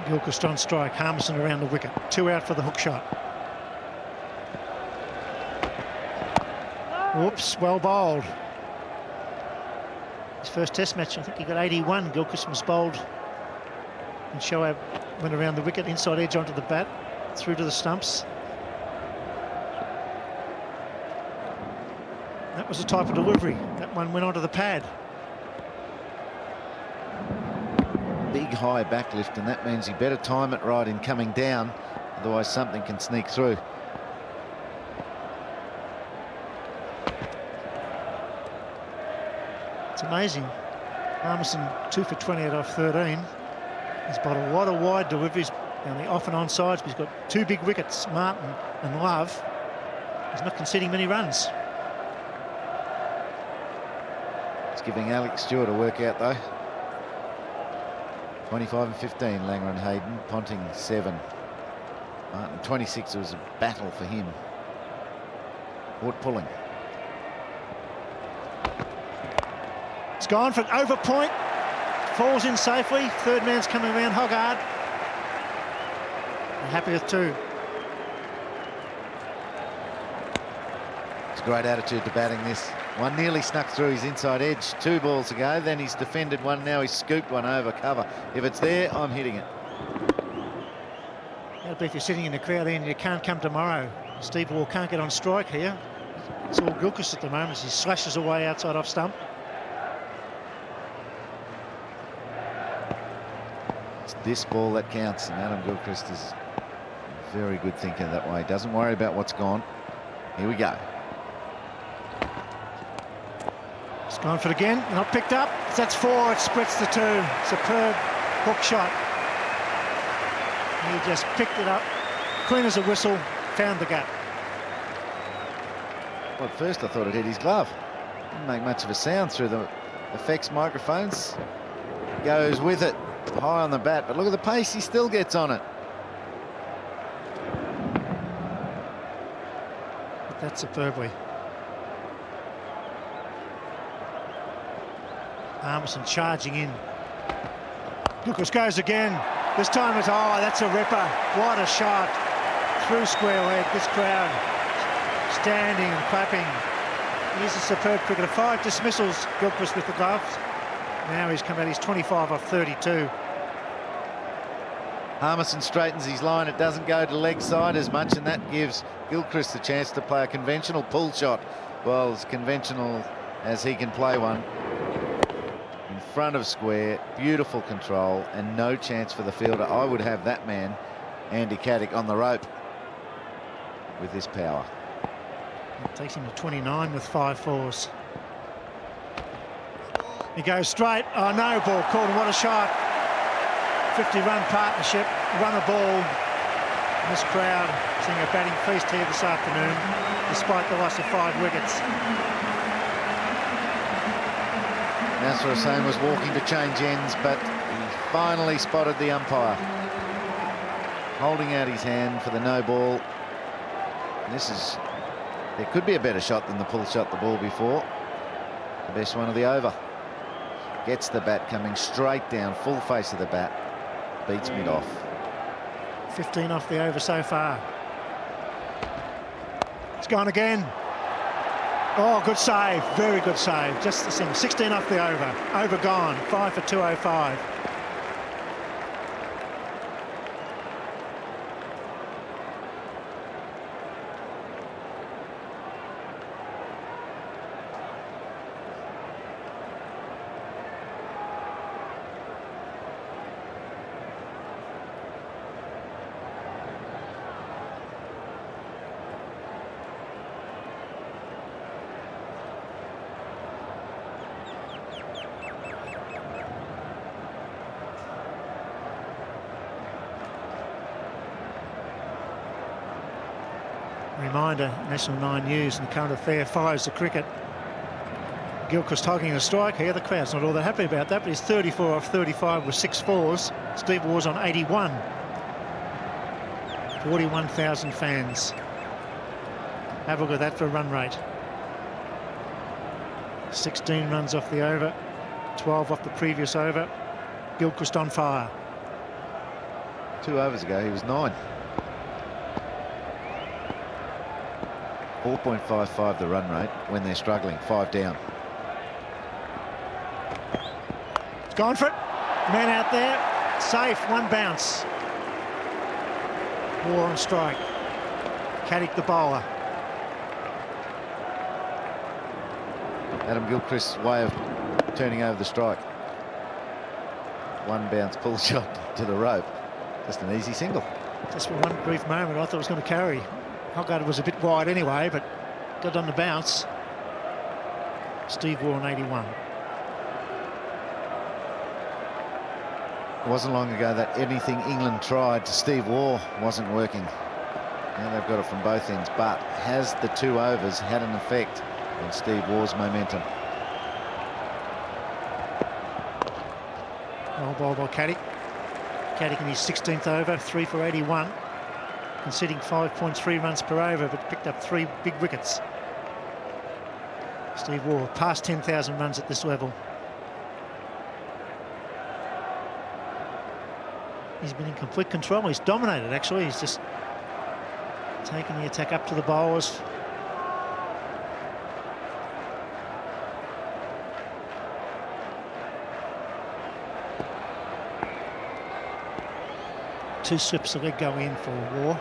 Gilchrist on strike, Harmison around the wicket. 2 out for the hook shot. Whoops, well bowled. His first test match, I think he got 81. Gilchrist was bowled. And Shoaib went around the wicket, inside edge onto the bat, through to the stumps. That was the type of delivery. That one went onto the pad. Big high backlift, and that means he better time it right in coming down, otherwise something can sneak through. It's amazing. Harmison 2 for 28 off 13. He's got a lot of wide deliveries down the off and on sides, but he's got 2 big wickets, Martin and Love. He's not conceding many runs. It's giving Alex Stewart a workout though. 25 and 15, Langer and Hayden. Ponting 7. Martin 26. It was a battle for him. Ward pulling. It's gone for over point. Falls in safely. Third man's coming around Hoggard. They're happy with 2. It's a great attitude to batting this. One nearly snuck through his inside edge 2 balls ago. Then he's defended one. Now he's scooped one over cover. If it's there, I'm hitting it. That'll be if you're sitting in the crowd and you can't come tomorrow. Steve Waugh can't get on strike here. It's all Gilchrist at the moment as he slashes away outside off stump. It's this ball that counts, and Adam Gilchrist is a very good thinker that way. Doesn't worry about what's gone. Here we go. It's gone for it again, not picked up. That's 4, it splits the 2. Superb hook shot. He just picked it up, clean as a whistle, found the gap. Well, at first I thought it hit his glove. Didn't make much of a sound through the effects microphones. Goes with it, high on the bat, but look at the pace he still gets on it. Hit that superbly. Harmison charging in. Lucas goes again. This time it's, oh, that's a ripper. What a shot. Through square leg. This crowd standing and clapping. He's a superb cricketer. 5 dismissals, Gilchrist with the gloves. Now he's come out, he's 25 off 32. Harmison straightens his line. It doesn't go to leg side as much, and that gives Gilchrist the chance to play a conventional pull shot. Well, as conventional as he can play one. In front of square, beautiful control, and no chance for the fielder. I would have that man, Andy Caddick, on the rope with this power. It takes him to 29 with 5 fours. He goes straight. Oh, no ball called. What a shot. 50-run partnership. Run a ball. This crowd seeing a batting feast here this afternoon, despite the loss of 5 wickets. Nasser Hussain was walking to change ends, but he finally spotted the umpire, holding out his hand for the no ball. This is, there could be a better shot than the pull shot the ball before. The best one of the over. Gets the bat coming straight down, full face of the bat, beats mid off. 15 off the over so far. It's gone again. Oh, good save, very good save. Just the same. 16 off the over. Over gone. 5 for 205. Reminder, National 9 News and Current Affair follows the cricket. Gilchrist hogging a strike here. The crowd's not all that happy about that, but he's 34 off 35 with 6 fours. Steve Waugh's on 81. 41,000 fans. Have a look at that for run rate. 16 runs off the over, 12 off the previous over. Gilchrist on fire. 2 overs ago, he was 9. 4.55 the run rate when they're struggling, 5 down. It's gone for it. Man out there. Safe. 1 bounce. Waugh on strike. Caddick the bowler. Adam Gilchrist's way of turning over the strike. 1 bounce pull shot to the rope. Just an easy single. Just for one brief moment, I thought it was going to carry. Hoggard was a bit wide anyway, but got on the bounce. Steve Waugh on 81. It wasn't long ago that anything England tried to Steve Waugh wasn't working. Now they've got it from both ends, but has the 2 overs had an effect on Steve Waugh's momentum? Well ball by Caddick. Caddick in his 16th over, 3 for 81. Conceding 5.3 runs per over, but picked up 3 big wickets. Steve Waugh past 10,000 runs at this level. He's been in complete control. He's dominated, actually. He's just taken the attack up to the bowlers. Two slips of leg go in for Waugh.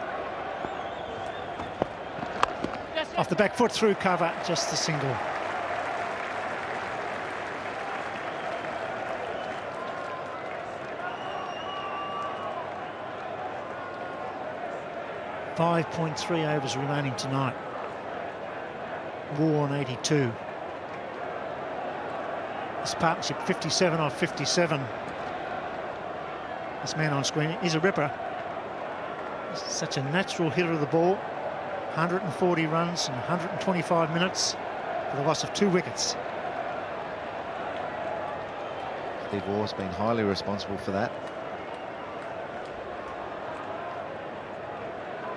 Off the back foot, through cover, just the single. .3 overs remaining tonight. Waugh on 82. This partnership 57 off 57. This man on screen is a ripper. He's such a natural hitter of the ball. 140 runs in 125 minutes for the loss of 2 wickets. Steve Waugh's been highly responsible for that.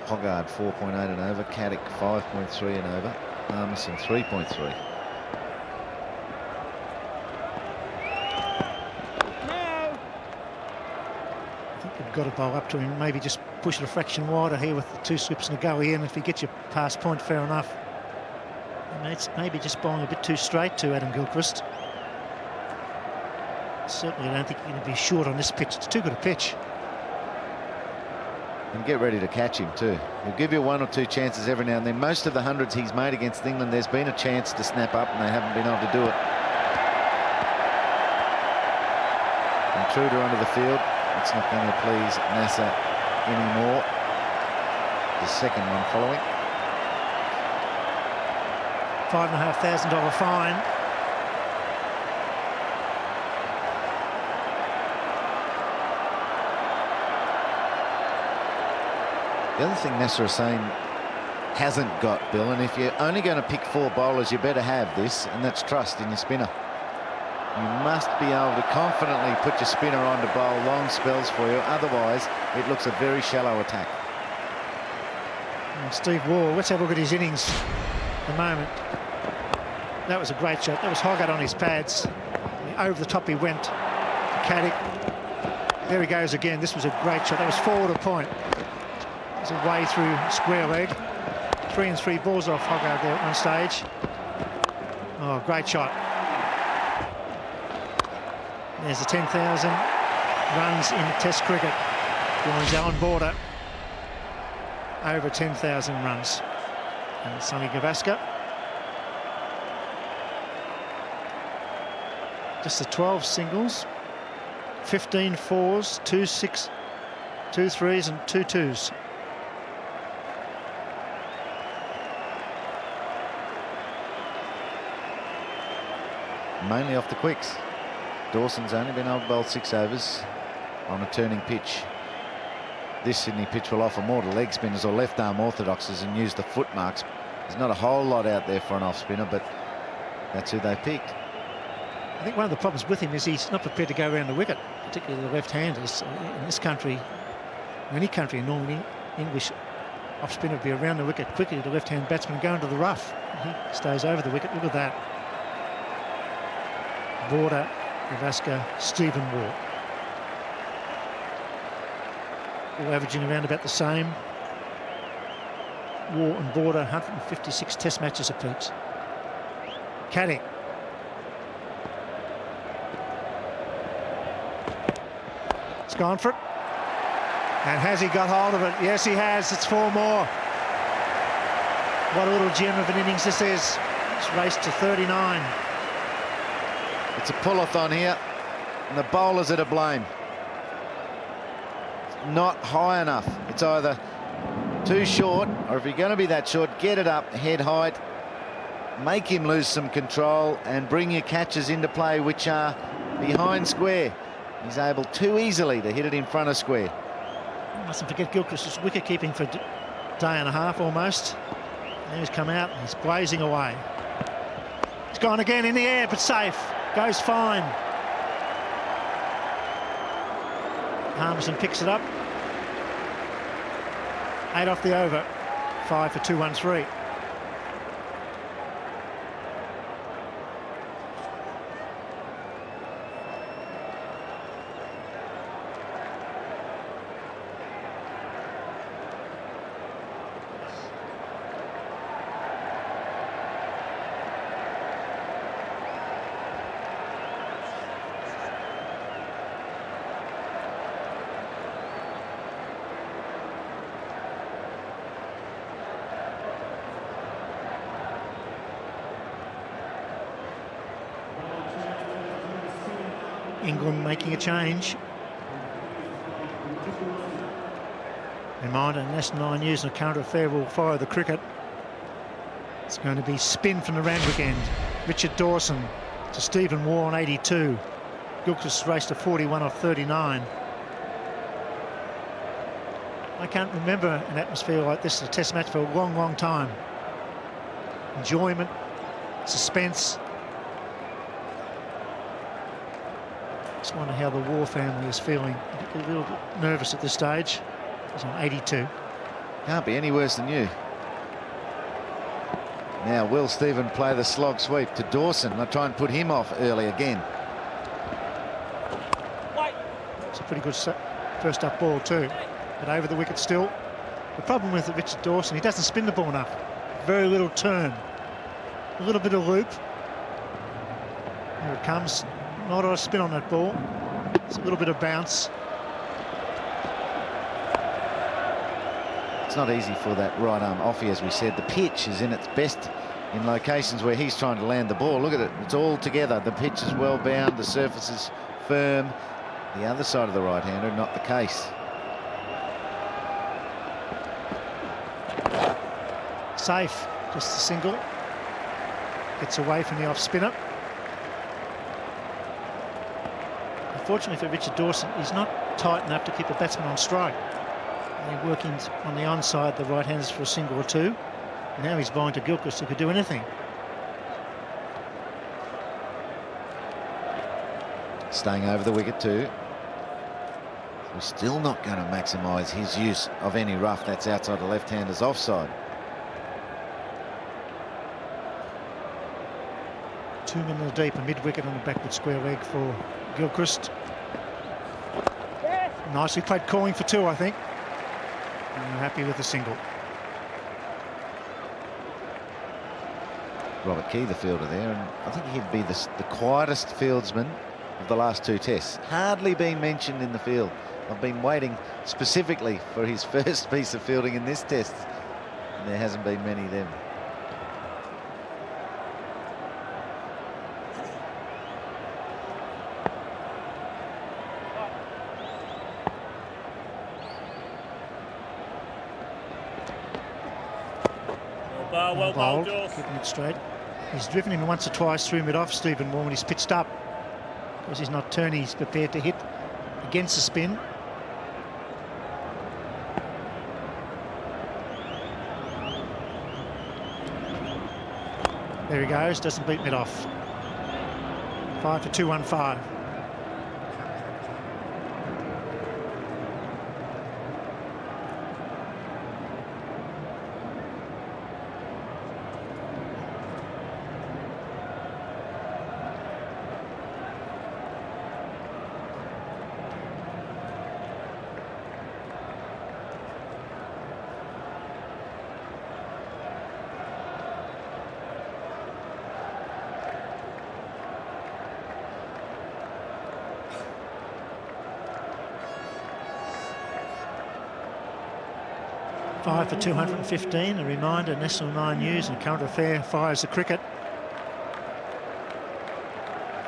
Hoggard 4.8 and over, Caddick 5.3 and over, Armisen 3.3. I think we've got to bowl up to him, maybe just push it a fraction wider here with the 2 slips and a go in. If he gets you past point, fair enough. And it's maybe just bowling a bit too straight to Adam Gilchrist. Certainly I don't think you're going to be short on this pitch. It's too good a pitch. And get ready to catch him too. He'll give you 1 or 2 chances every now and then. Most of the hundreds he's made against England, there's been a chance to snap up and they haven't been able to do it. Intruder onto the field. It's not going to please NASA anymore. The second one following. $5,500 fine. The other thing Nasser Hussain hasn't got, Bill, and if you're only going to pick 4 bowlers, you better have this, and that's trust in your spinner. You must be able to confidently put your spinner on to bowl long spells for you, otherwise it looks a very shallow attack. And Steve Waugh, let's have a look at his innings at the moment. That was a great shot. That was Hoggard on his pads. Over the top he went. Caddick. There he goes again. This was a great shot. That was forward of point. It was away through square leg. 3 and 3 balls off Hoggard there at one stage. Oh, great shot. There's the 10,000 runs in Test cricket on his own border. Over 10,000 runs. And Sonny Gavaskar. Just the 12 singles, 15 fours, 2 6, 2 threes and 2 twos. Mainly off the quicks. Dawson's only been able to bowl 6 overs on a turning pitch. This Sydney pitch will offer more to leg spinners or left arm orthodoxes and use the foot marks. There's not a whole lot out there for an off spinner, but that's who they picked. I think one of the problems with him is he's not prepared to go around the wicket, particularly the left-handers. In this country, in any country, normally English off spinner would be around the wicket quickly. The left-hand batsman going to the rough. He stays over the wicket. Look at that. Border, Gavaskar, Stephen Waugh. all averaging around about the same. Waugh and Border, 156 test matches apiece. Caddick. It's gone for it. And has he got hold of it? Yes, he has. It's 4 more. What a little gem of an innings this is. It's raced to 39. It's a pull-a-thon here, and the bowlers are to blame. It's not high enough. It's either too short, or if you're going to be that short, get it up, head height, make him lose some control, and bring your catches into play, which are behind square. He's able too easily to hit it in front of square. Mustn't forget Gilchrist's wicket keeping for a day and a half almost. Now he's come out and he's blazing away. It's gone again in the air, but safe. Goes fine. Harmison picks it up. 8 off the over. 5 for 213. England making a change. Reminder, National 9 News and a current affair will follow the cricket. It's going to be spin from the Randwick end. Richard Dawson to Stephen Waugh on 82. Gilchrist raced to 41 off 39. I can't remember an atmosphere like this, a test match, for a long, long time. Enjoyment, suspense. Just wonder how the Waugh family is feeling. A little bit nervous at this stage. He's on 82. Can't be any worse than you. Now will Stephen play the slog sweep to Dawson? I'll try and put him off early again. It's a pretty good first up ball too, but over the wicket still. The problem with Richard Dawson, he doesn't spin the ball enough. Very little turn. A little bit of loop. Here it comes. Not a lot of spin on that ball. It's a little bit of bounce. It's not easy for that right arm offie, as we said. The pitch is in its best in locations where he's trying to land the ball. Look at it, it's all together. The pitch is well bound, the surface is firm. The other side of the right-hander, not the case. Safe, just a single. Gets away from the off-spinner. Unfortunately for Richard Dawson, he's not tight enough to keep the batsman on strike. They're working on the onside, the right-handers, for a single or two. Now he's bowling to Gilchrist, who could do anything. Staying over the wicket too. We're still not going to maximise his use of any rough that's outside the left-hander's offside. 2 men deep, a mid-wicket on the backward square leg for Gilchrist. Nicely played, calling for 2, I think. And we're happy with the single. Robert Key, the fielder there, and I think he'd be the quietest fieldsman of the last 2 tests. Hardly been mentioned in the field. I've been waiting specifically for his first piece of fielding in this test, and there hasn't been many of them. Well bowled, Jules. Keeping it straight. He's driven him once or twice through mid-off, Stephen Waugh, when he's pitched up. Because he's not turning, he's prepared to hit against the spin. There he goes, doesn't beat mid-off. 5 for 215. 5 for 215. A reminder, National 9 News and Current Affair fires the cricket.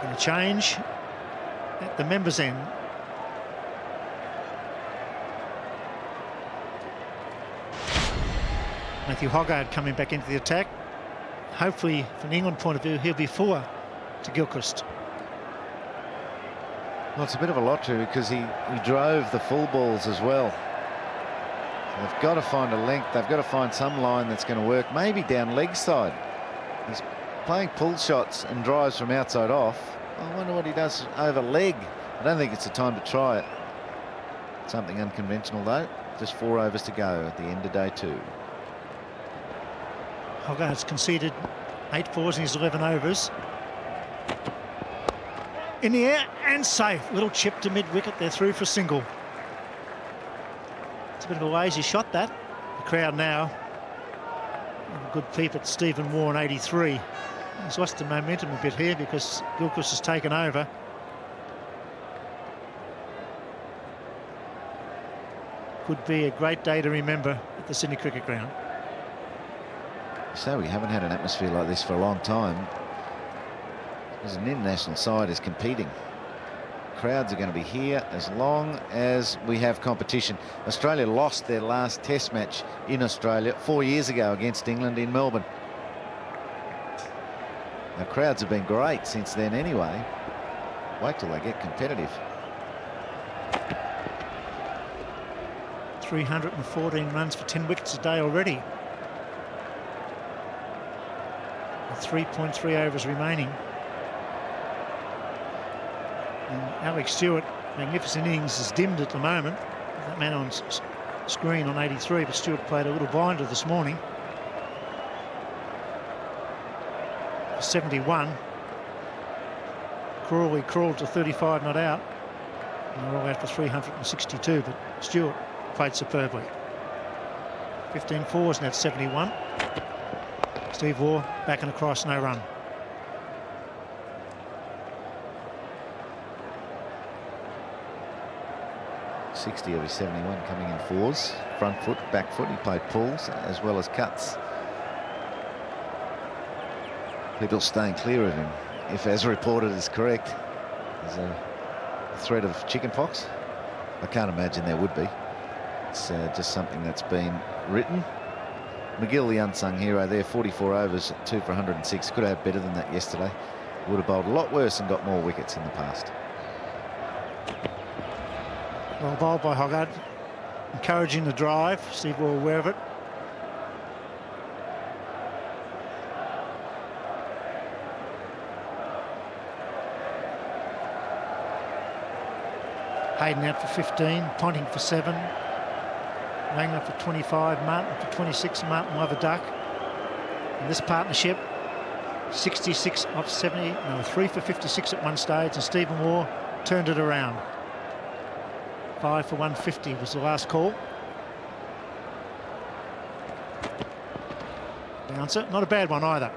And a change at the members' end. Matthew Hoggard coming back into the attack. Hopefully, from the England point of view, he'll be forward to Gilchrist. Well, it's a bit of a lottery because he drove the full balls as well. So they've got to find a length. They've got to find some line that's going to work. Maybe down leg side. He's playing pull shots and drives from outside off. I wonder what he does over leg. I don't think it's the time to try it. Something unconventional though. Just 4 overs to go at the end of day 2. Hoggard's conceded 8 fours in his 11 overs. In the air and safe. Little chip to mid-wicket. They're through for single. It's a bit of a lazy shot, that. The crowd now. A good peep at Stephen Waugh in 83. He's lost the momentum a bit here because Gilchrist has taken over. Could be a great day to remember at the Sydney Cricket Ground. So we haven't had an atmosphere like this for a long time. As an international side is competing. Crowds are going to be here as long as we have competition. Australia lost their last test match in Australia 4 years ago against England in Melbourne. The crowds have been great since then anyway. Wait till they get competitive. 314 runs for 10 wickets a day already. 3.3 overs remaining. And Alex Stewart, magnificent innings, is dimmed at the moment. That man on screen on 83, but Stewart played a little blinder this morning. 71. Crawley crawled to 35 not out. And they're all out for 362, but Stewart played superbly. 15 fours and that's 71. Steve Waugh back and across, no run. .60 of his 71 coming in fours. Front foot, back foot. He played pulls as well as cuts. People staying clear of him. If, as reported, is correct, there's a threat of chickenpox. I can't imagine there would be. It's just something that's been written. McGill, the unsung hero there, 44 overs, 2 for 106. Could have had better than that yesterday. Would have bowled a lot worse and got more wickets in the past. Well bowled by Hoggard. Encouraging the drive. Steve Waugh aware of it. Hayden out for 15, Ponting for 7. Wagner for 25, Martin for 26. Martin will have a duck. In this partnership, 66 off 70, no, 3 for 56 at one stage, and Stephen Waugh turned it around. 5 for 150 was the last call. Bouncer, not a bad one either.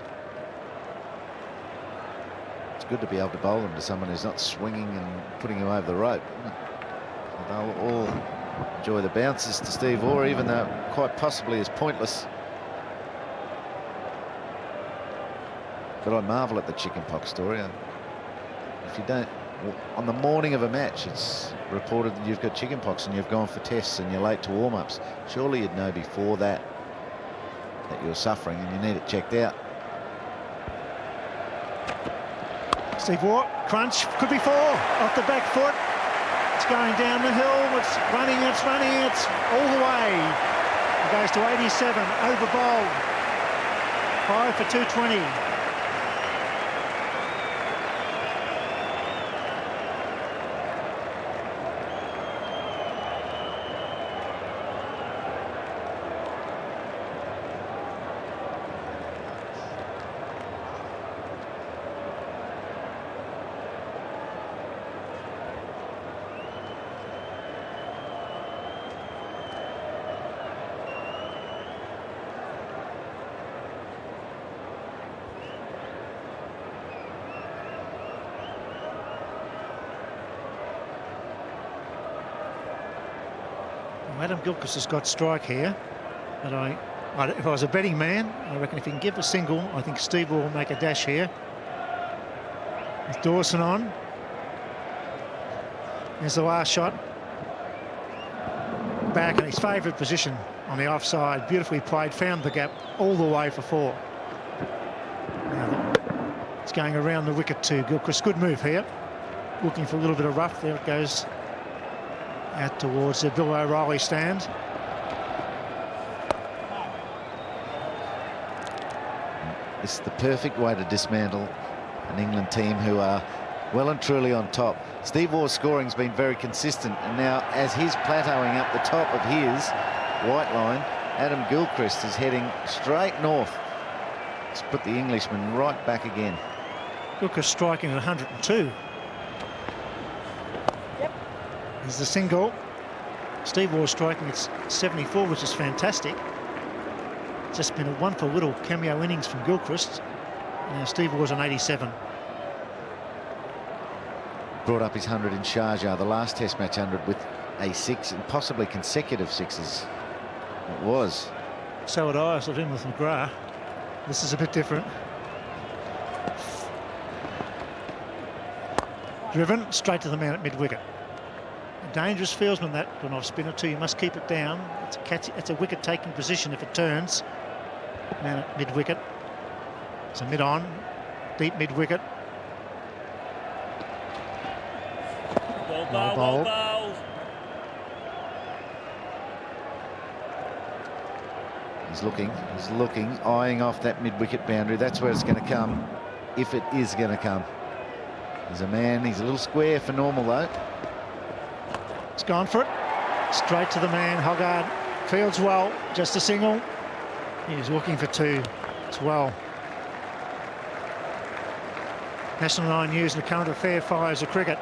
It's good to be able to bowl them to someone who's not swinging and putting you over the rope. They'll all enjoy the bounces to Steve Waugh, even though quite possibly is pointless. But I marvel at the chickenpox story. If you don't, on the morning of a match, it's reported that you've got chickenpox and you've gone for tests and you're late to warm-ups. Surely you'd know before that you're suffering and you need it checked out. Steve Waugh, crunch, could be 4 off the back foot. It's going down the hill, it's running, it's all the way. It goes to 87, over bowled. 5 for 220. Adam Gilchrist has got strike here. But if I was a betting man, I reckon if he can give a single, I think Steve will make a dash here. With Dawson on. There's the last shot. Back in his favourite position on the offside. Beautifully played, found the gap all the way for 4. Now it's going around the wicket to Gilchrist. Good move here. Looking for a little bit of rough. There it goes out towards the Bill O'Reilly stand. This is the perfect way to dismantle an England team who are well and truly on top. Steve Waugh's scoring's been very consistent, and now as he's plateauing up the top of his white line, Adam Gilchrist is heading straight north. Let's put the Englishman right back again. Gilchrist striking at 102. There's the single. Steve Waugh striking at 74, which is fantastic. Just been a wonderful little cameo innings from Gilchrist. Now Steve Waugh's on 87. Brought up his 100 in Sharjah, the last Test match 100, with a 6 and possibly consecutive 6s. It was. So had I sort of in with McGrath. This is a bit different. Driven straight to the man at mid-wicket. A dangerous fieldsman that when off spinner too. You must keep it down. It's a wicket-taking position if it turns. Man at mid-wicket. It's a mid-on, deep mid-wicket. Well bowled. He's looking, eyeing off that mid-wicket boundary. That's where it's going to come, if it is going to come. There's a man, he's a little square for normal though. It's gone for it. Straight to the man, Hoggard. Fields well, just a single. He's looking for 2 as well. National 9 News and the current affair fires of cricket.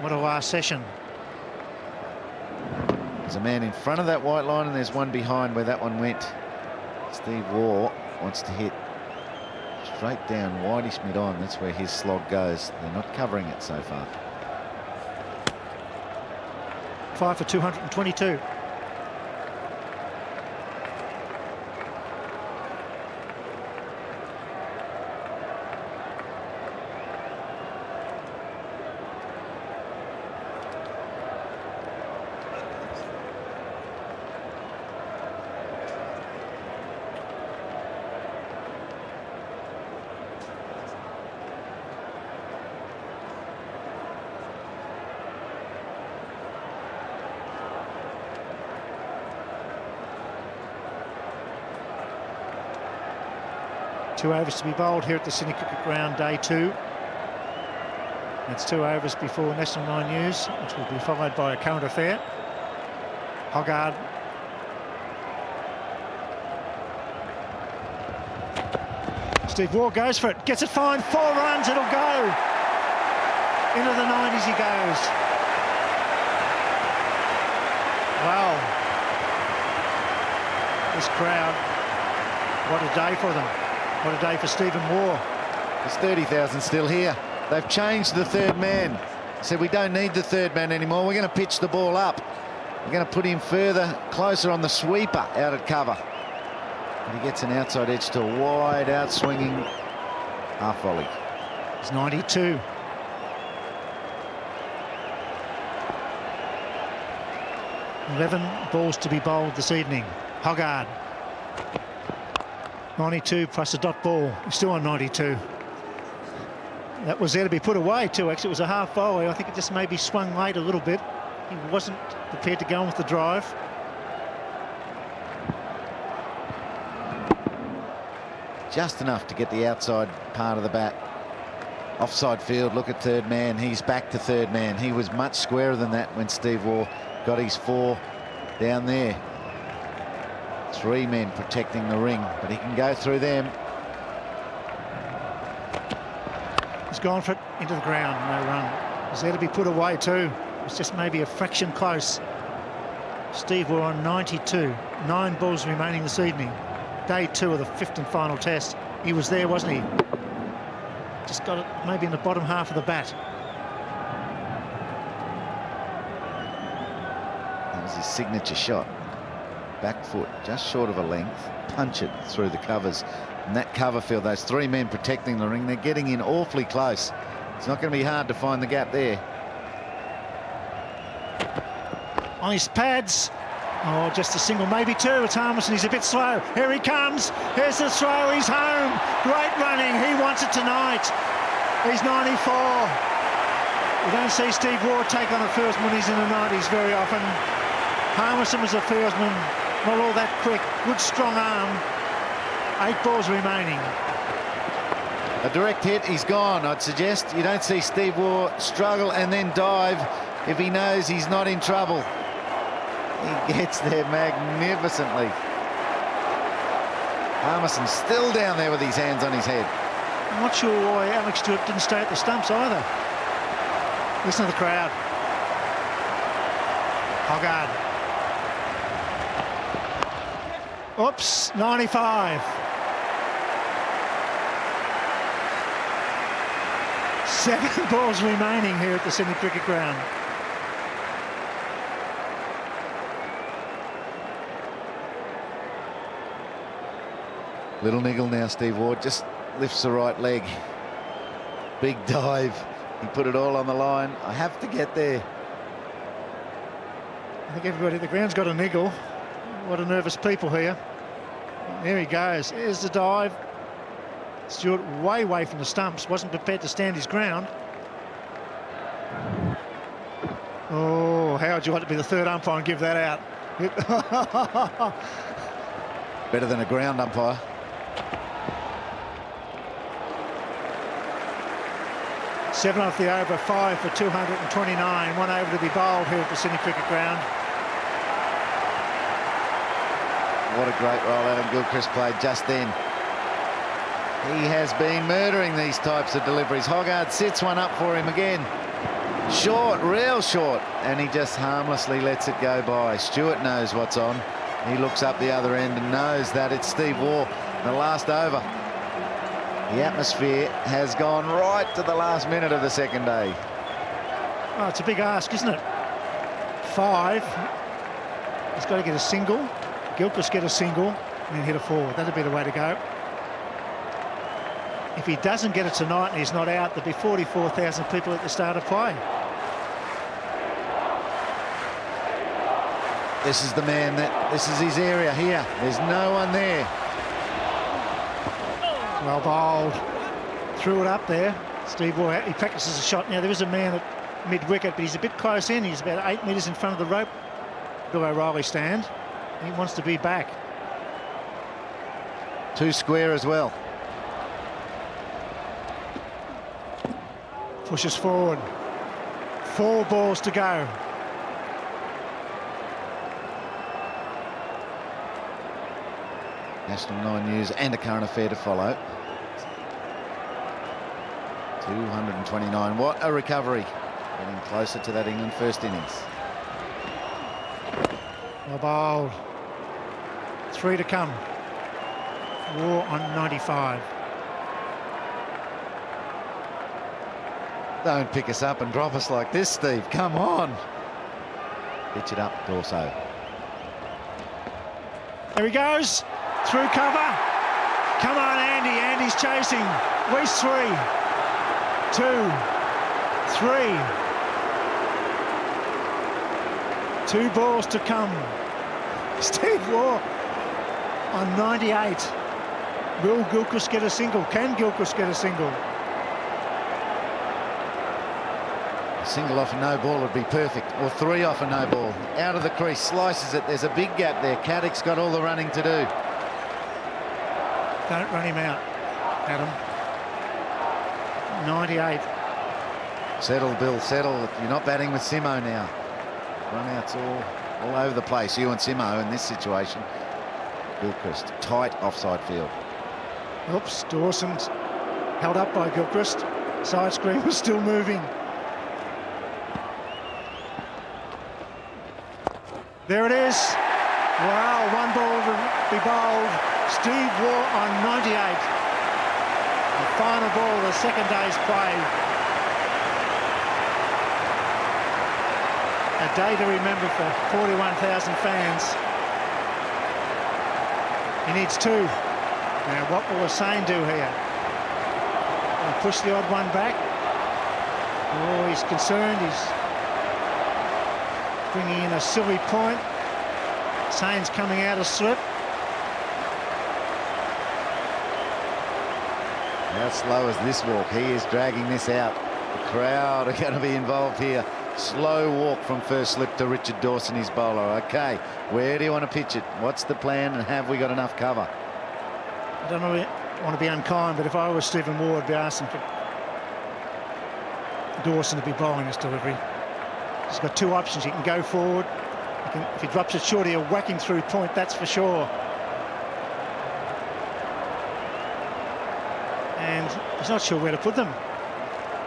What a last session. There's a man in front of that white line and there's one behind where that one went. Steve Waugh wants to hit straight down, wideish mid-on. That's where his slog goes. They're not covering it so far. 5 for 222. Two overs to be bowled here at the Sydney Cricket Ground, day 2. That's 2 overs before National 9 News, which will be followed by a current affair. Hoggard. Steve Waugh goes for it, gets it fine, 4 runs, it'll go. Into the 90s he goes. Wow. This crowd, what a day for them. What a day for Stephen Waugh. There's 30,000 still here. They've changed the third man. Said we don't need the third man anymore. We're going to pitch the ball up. We're going to put him further, closer on the sweeper out at cover. And he gets an outside edge to a wide out swinging half volley. It's 92. Eleven balls to be bowled this evening. Hoggard. 92 plus a dot ball. He's still on 92. That was there to be put away too, actually. It was a half volley. I think it just maybe swung late a little bit. He wasn't prepared to go on with the drive. Just enough to get the outside part of the bat. Offside field, look at third man. He's back to third man. He was much squarer than that when Steve Waugh got his 4 down there. 3 men protecting the ring, but he can go through them. He's gone for it into the ground, no run. He's there to be put away too. It's just maybe a fraction close. Steve Waugh on 92. 9 balls remaining this evening. Day 2 of the 5th and final test. He was there, wasn't he? Just got it maybe in the bottom half of the bat. That was his signature shot. back foot just short of a length, punch it through the covers. And that cover field, those three men protecting the ring, they're getting in awfully close. It's not going to be hard to find the gap there. On his pads. Oh, just a single, maybe two. It's Harmison. He's a bit slow. Here he comes. Here's the throw. He's home. Great running. He wants it tonight. He's 94. You don't see Steve Waugh take on a firstman when he's in the 90s very often. Harmison was a firstman. Not all that quick. Good strong arm. 8 balls remaining. A direct hit, he's gone. I'd suggest you don't see Steve Waugh struggle and then dive if he knows he's not in trouble. He gets there magnificently. Harmison's still down there with his hands on his head. I'm not sure why Alex Stewart didn't stay at the stumps either. Listen to the crowd. Hoggard. Oops, 95. 7 balls remaining here at the Sydney Cricket Ground. Little niggle now, Steve Waugh just lifts the right leg. Big dive. He put it all on the line. I have to get there. I think everybody at the ground's got a niggle. What a nervous people here. There he goes. Here's the dive. Stewart way away from the stumps. Wasn't prepared to stand his ground. Oh, how would you like to be the third umpire and give that out? Better than a ground umpire. Seven off the over, 5 for 229. 1 over to be bowled here at the Sydney Cricket Ground. What a great role Adam Gilchrist played just then. He has been murdering these types of deliveries. Hoggard sits one up for him again. Short, real short, and he just harmlessly lets it go by. Stewart knows what's on. He looks up the other end and knows that it's Steve Waugh, the last over. The atmosphere has gone right to the last minute of the second day. Oh, it's a big ask, isn't it? 5. He's got to get a single. Gilchrist get a single and then hit a 4. That'd be the way to go. If he doesn't get it tonight and he's not out, there'll be 44,000 people at the start of play. This is the man this is his area here. There's no one there. Well bowled. Threw it up there. Steve Waugh, he practices a shot. Now, there is a man at mid-wicket, but he's a bit close in. He's about 8 metres in front of the rope. Bill O'Reilly stand. He wants to be back. 2 square as well. Pushes forward. 4 balls to go. National 9 News and a current affair to follow. 229. What a recovery. Getting closer to that England first innings. Well bowled. 3 to come. Waugh on 95. Don't pick us up and drop us like this, Steve. Come on. Pitch it up, Dorso. There he goes. Through cover. Come on, Andy. Andy's chasing. Waste 3. 2. 3. 2 balls to come. Steve Waugh on 98. Will Gilchrist get a single? Can Gilchrist get a single? A single off a no ball would be perfect, or 3 off a no ball. Out of the crease, slices it. There's a big gap there. Caddick's got all the running to do. Don't run him out, Adam. 98. Settle, Bill, settle. You're not batting with Simo now. Run-outs all over the place. You and Simo in this situation. Gilchrist, tight offside field. Oops, Dawson's held up by Gilchrist. Side screen was still moving. There it is. Wow, 1 ball to be bowled. Steve Waugh on 98. The final ball of the second day's play. A day to remember for 41,000 fans. He needs 2. Now, what will Hussain do here? Will he push the odd one back? Oh, he's concerned. He's bringing in a silly point. Hussain's coming out of slip. How slow is this walk? He is dragging this out. The crowd are going to be involved here. Slow walk from first slip to Richard Dawson, his bowler. Okay, where do you want to pitch it? What's the plan, and have we got enough cover? I don't know, want to be unkind, but if I was Stephen Waugh, I'd be asking for Dawson to be bowling this delivery. He's got 2 options. He can go forward. If he drops it short, he'll whack him through point, that's for sure. And he's not sure where to put them.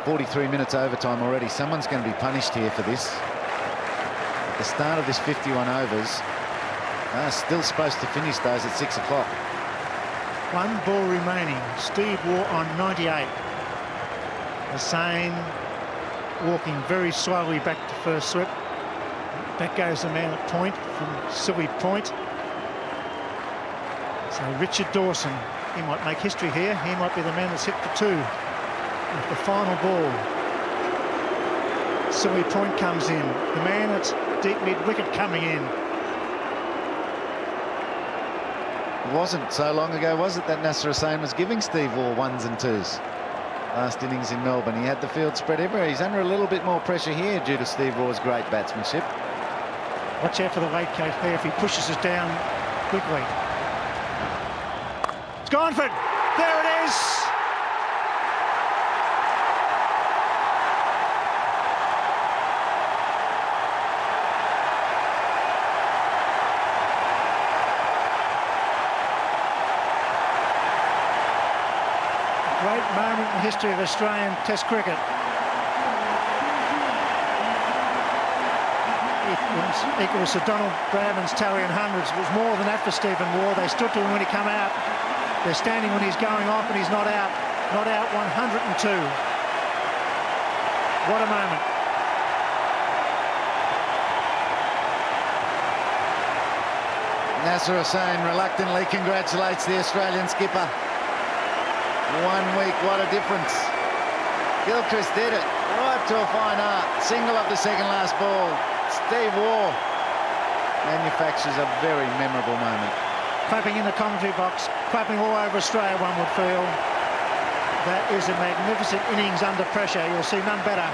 43 minutes overtime already. Someone's going to be punished here for this. At the start of this 51 overs, they're still supposed to finish those at 6 o'clock. 1 ball remaining. Steve Waugh on 98. Hussain walking very slowly back to first slip. Back goes the man at point from silly point. So Richard Dawson, he might make history here. He might be the man that's hit for 2 with the final ball. Silly point comes in. The man that's deep mid-wicket coming in. It wasn't so long ago, was it, that Nasser Hussain was giving Steve Waugh 1s and 2s? Last innings in Melbourne, he had the field spread everywhere. He's under a little bit more pressure here due to Steve Waugh's great batsmanship. Watch out for the late case here if he pushes us down quickly. It's gone for it. There it is. Great moment in the history of Australian Test cricket. Equals to Donald Bradman's tally in hundreds. It was more than that for Stephen Waugh. They stood to him when he came out. They're standing when he's going off, and he's not out. Not out 102. What a moment. Nasser Hussain reluctantly congratulates the Australian skipper. 1 week, what a difference. Gilchrist did it right to a fine art. Single of the second last ball. Steve Waugh manufactures a very memorable moment. Clapping in the commentary box, clapping all over Australia, one would feel. That is a magnificent innings under pressure. You'll see none better.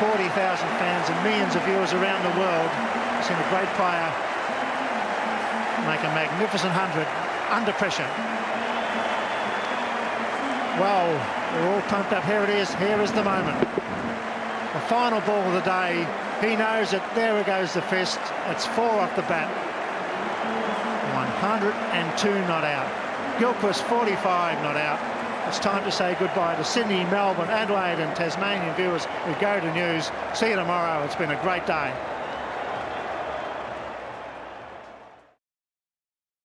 40,000 fans and millions of viewers around the world. You've seen a great player make a magnificent 100 under pressure. Well, we're all pumped up. Here it is. Here is the moment. The final ball of the day. He knows it. There goes the fist. It's 4 off the bat. 102 not out. Gilchrist 45 not out. It's time to say goodbye to Sydney, Melbourne, Adelaide and Tasmanian viewers who go to news. See you tomorrow. It's been a great day.